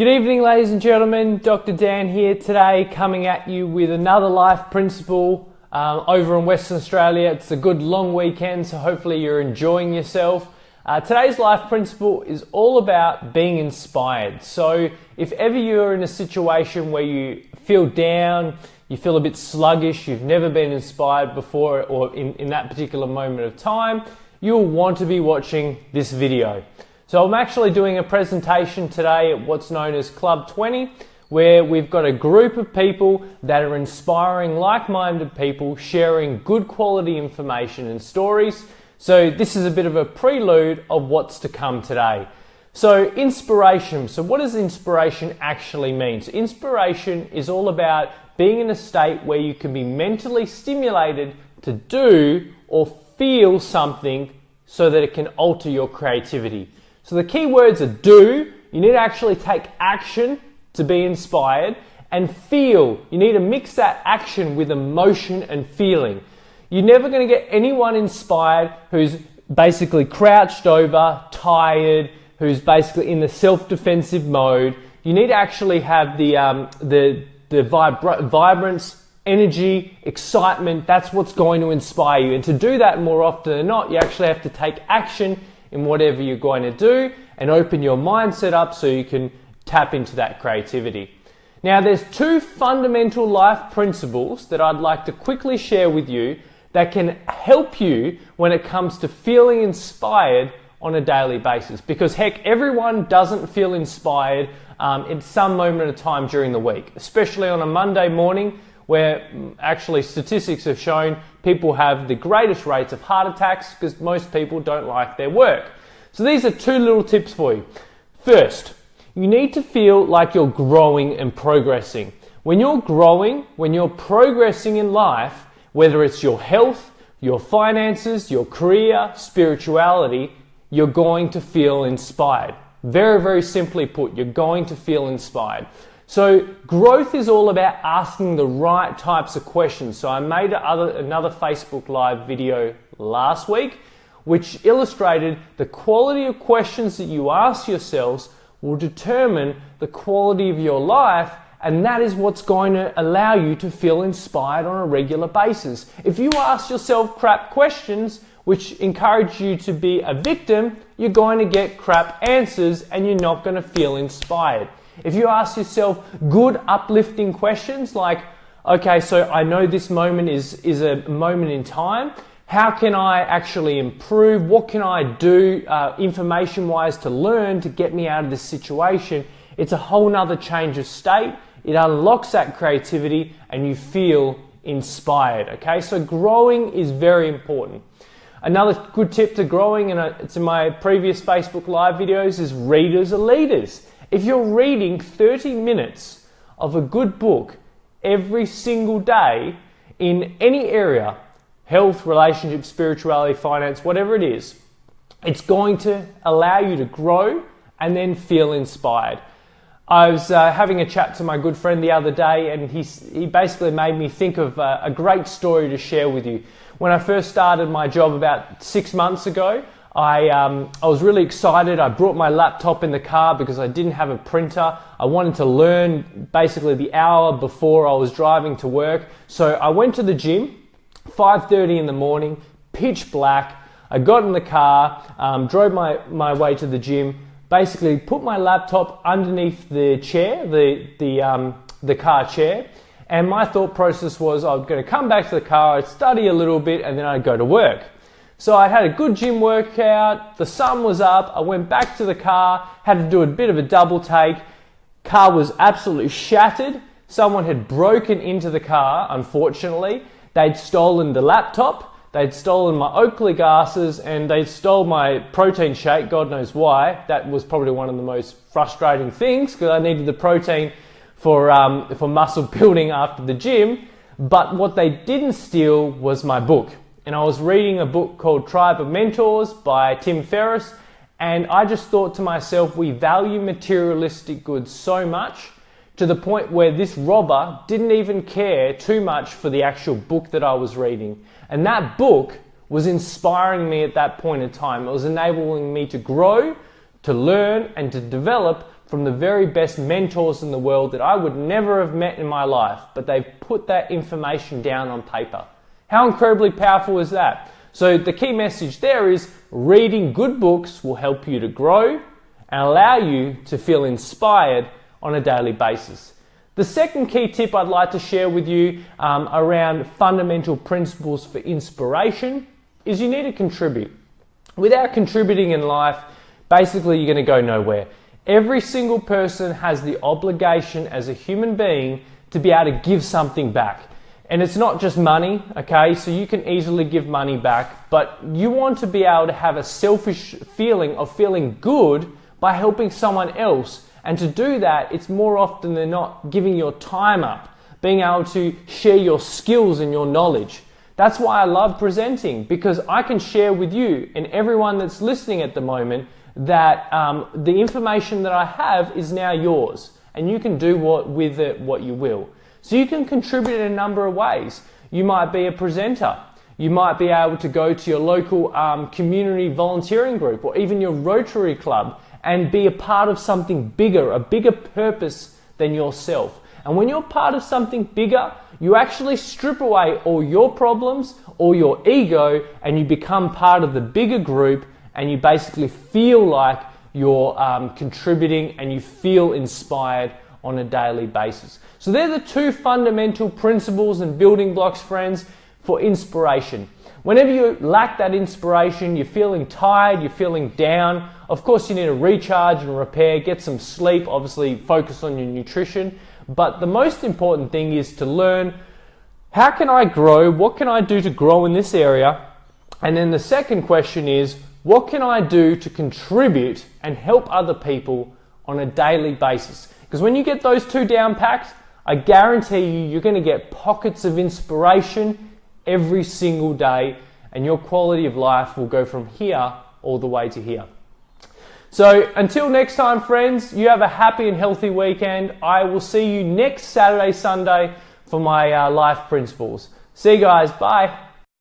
Good evening, ladies and gentlemen. Dr. Dan here today, coming at you with another life principle over in Western Australia. It's a good long weekend, so hopefully you're enjoying yourself. Today's life principle is all about being inspired. So if ever you're in a situation where you feel down, you feel a bit sluggish, you've never been inspired before or in that particular moment of time, you'll want to be watching this video. So I'm actually doing a presentation today at what's known as Club 20, where we've got a group of people that are inspiring like-minded people, sharing good quality information and stories. So this is a bit of a prelude of what's to come today. So inspiration. So what does inspiration actually mean? So inspiration is all about being in a state where you can be mentally stimulated to do or feel something so that it can alter your creativity. So the key words are do. You need to actually take action to be inspired, and feel. You need to mix that action with emotion and feeling. You're never going to get anyone inspired who's basically crouched over, tired, who's basically in the self-defensive mode. You need to actually have the vibrance, energy, excitement. That's what's going to inspire you. And to do that more often than not, you actually have to take action in whatever you're going to do and open your mindset up so you can tap into that creativity. Now, there's two fundamental life principles that I'd like to quickly share with you that can help you when it comes to feeling inspired on a daily basis. Because heck, everyone doesn't feel inspired in some moment of time during the week, especially on a Monday morning, where actually statistics have shown people have the greatest rates of heart attacks because most people don't like their work. So these are two little tips for you. First, you need to feel like you're growing and progressing. When you're growing, when you're progressing in life, whether it's your health, your finances, your career, spirituality, you're going to feel inspired. Very, very simply put, you're going to feel inspired. So growth is all about asking the right types of questions. So I made another Facebook Live video last week, which illustrated the quality of questions that you ask yourselves will determine the quality of your life, and that is what's going to allow you to feel inspired on a regular basis. If you ask yourself crap questions, which encourage you to be a victim, you're going to get crap answers and you're not going to feel inspired. If you ask yourself good, uplifting questions like, okay, so I know this moment is a moment in time. How can I actually improve? What can I do information-wise to learn to get me out of this situation? It's a whole nother change of state. It unlocks that creativity and you feel inspired, okay? So growing is very important. Another good tip to growing, and it's in my previous Facebook Live videos, is readers are leaders. If you're reading 30 minutes of a good book every single day in any area, health, relationships, spirituality, finance, whatever it is, it's going to allow you to grow and then feel inspired. I was having a chat to my good friend the other day, and he basically made me think of a great story to share with you. When I first started my job about 6 months ago, I was really excited. I brought my laptop in the car because I didn't have a printer. I wanted to learn basically the hour before I was driving to work. So I went to the gym, 5:30 in the morning, pitch black. I got in the car, drove my way to the gym, basically put my laptop underneath the chair, the car chair. And my thought process was I was going to come back to the car, I'd study a little bit, and then I'd go to work. So I had a good gym workout, the sun was up, I went back to the car, had to do a bit of a double take. Car was absolutely shattered. Someone had broken into the car, unfortunately. They'd stolen the laptop, they'd stolen my Oakley glasses, and they'd stole my protein shake, God knows why. That was probably one of the most frustrating things because I needed the protein for muscle building after the gym. But what they didn't steal was my book. And I was reading a book called Tribe of Mentors by Tim Ferriss, and I just thought to myself, we value materialistic goods so much to the point where this robber didn't even care too much for the actual book that I was reading. And that book was inspiring me at that point in time. It was enabling me to grow, to learn, and to develop from the very best mentors in the world that I would never have met in my life, but they've put that information down on paper. How incredibly powerful is that? So the key message there is reading good books will help you to grow and allow you to feel inspired on a daily basis. The second key tip I'd like to share with you around fundamental principles for inspiration is you need to contribute. Without contributing in life, basically you're going to go nowhere. Every single person has the obligation as a human being to be able to give something back. And it's not just money, okay? So you can easily give money back, but you want to be able to have a selfish feeling of feeling good by helping someone else. And to do that, it's more often than not giving your time up, being able to share your skills and your knowledge. That's why I love presenting, because I can share with you and everyone that's listening at the moment that the information that I have is now yours, and you can do with it what you will. So you can contribute in a number of ways. You might be a presenter. You might be able to go to your local community volunteering group or even your Rotary Club and be a part of something bigger, a bigger purpose than yourself. And when you're part of something bigger, you actually strip away all your problems, all your ego, and you become part of the bigger group, and you basically feel like you're contributing and you feel inspired on a daily basis. So they're the two fundamental principles and building blocks, friends, for inspiration. Whenever you lack that inspiration, you're feeling tired, you're feeling down, of course you need to recharge and repair, get some sleep, obviously focus on your nutrition. But the most important thing is to learn, how can I grow? What can I do to grow in this area? And then the second question is, what can I do to contribute and help other people on a daily basis? Because when you get those two down packed, I guarantee you're going to get pockets of inspiration every single day, and your quality of life will go from here all the way to here. So until next time, friends, you have a happy and healthy weekend. I will see you next Saturday, Sunday for my life principles. See you guys. Bye.